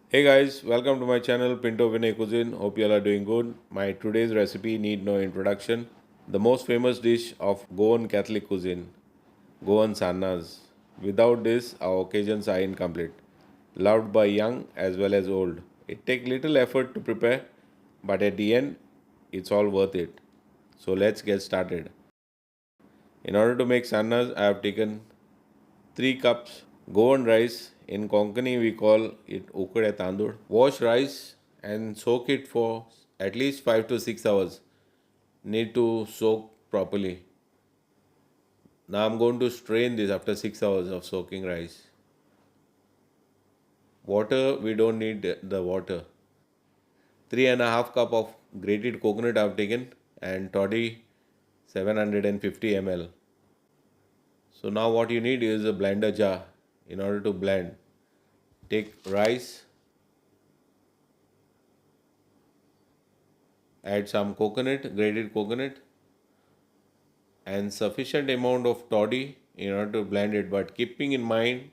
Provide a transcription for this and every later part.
Hey guys, welcome to my channel Pinto Vinay Cuisine. Hope you all are doing good. My today's recipe need no introduction. The most famous dish of Goan Catholic cuisine, Goan Sannas. Without this, our occasions are incomplete. Loved by young as well as old. It takes little effort to prepare, but at the end, it's all worth it. So let's get started. In order to make sannas, I have taken 3 cups Goan rice. In Konkani, we call it ukade tandur. Wash rice and soak it for at least 5 to 6 hours. Need to soak properly. Now I'm going to strain this after 6 hours of soaking rice. Water, we don't need the water. 3.5 cup of grated coconut I've taken and toddy 750 ml. So now what you need is a blender jar in order to blend. Take rice, add some coconut, grated coconut, and sufficient amount of toddy in order to blend it. But keeping in mind,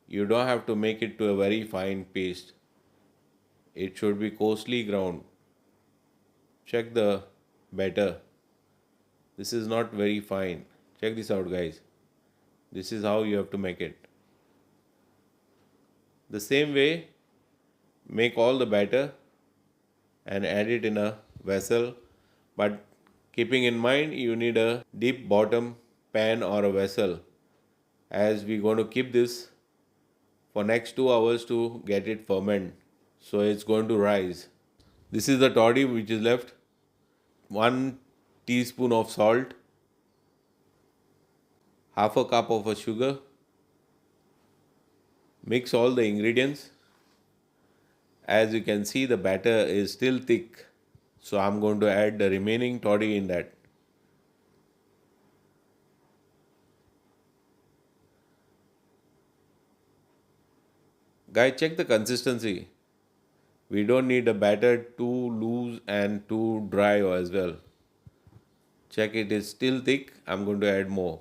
you don't have to make it to a very fine paste. It should be coarsely ground. Check the batter. This is not very fine. Check this out, guys. This is how you have to make it. The same way, make all the batter and add it in a vessel, but keeping in mind you need a deep bottom pan or a vessel, as we're going to keep this for next 2 hours to get it ferment, so it's going to rise. This is the toddy which is left. 1 teaspoon of salt, half a cup of a sugar. Mix all the ingredients. As you can see, the batter is still thick, so I'm going to add the remaining toddy in that. Guys, check the consistency. We don't need the batter too loose and too dry as well. Check, it is still thick. I'm going to add more.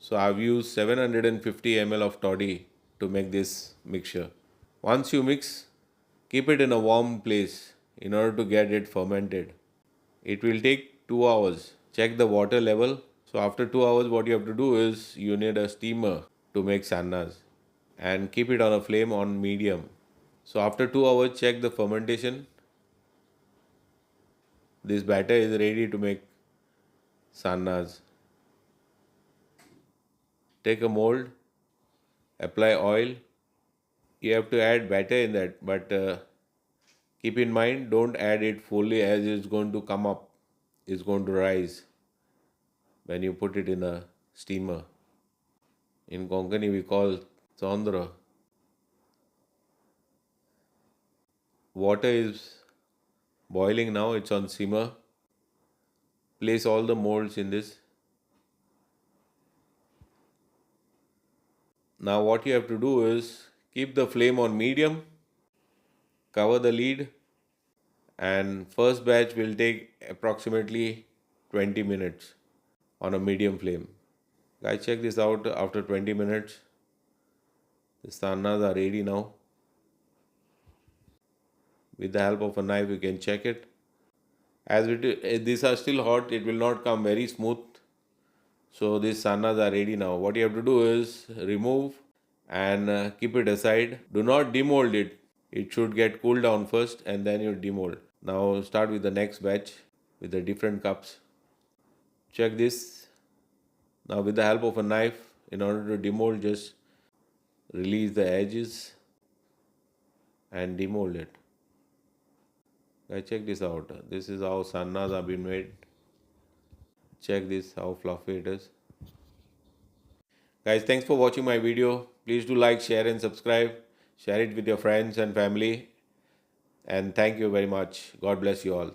So I've used 750 ml of toddy to make this mixture. Once you mix, keep it in a warm place in order to get it fermented. It will take 2 hours. Check the water level. So after 2 hours, what you have to do is you need a steamer to make sannas and keep it on a flame on medium. So after 2 hours, check the fermentation. This batter is ready to make sannas. Take a mold, apply oil. You have to add batter in that, but keep in mind, don't add it fully, as it's going to come up, it's going to rise when you put it in a steamer. In Konkani, we call sondra. Water is boiling now, it's on simmer. Place all the molds in this. Now what you have to do is keep the flame on medium, cover the lid, and first batch will take approximately 20 minutes on a medium flame. Guys, check this out. After 20 minutes, the sannas are ready now. With the help of a knife, you can check it. As these are still hot, it will not come very smooth. So these sannas are ready now. What you have to do is remove and keep it aside. Do not demold it. It should get cooled down first and then you demold. Now start with the next batch with the different cups. Check this. Now with the help of a knife, in order to demold, just release the edges and demold it. Guys, check this out. This is how sannas have been made. Check this, how fluffy it is. Guys, thanks for watching my video. Please do like, share and subscribe. Share it with your friends and family. And thank you very much. God bless you all.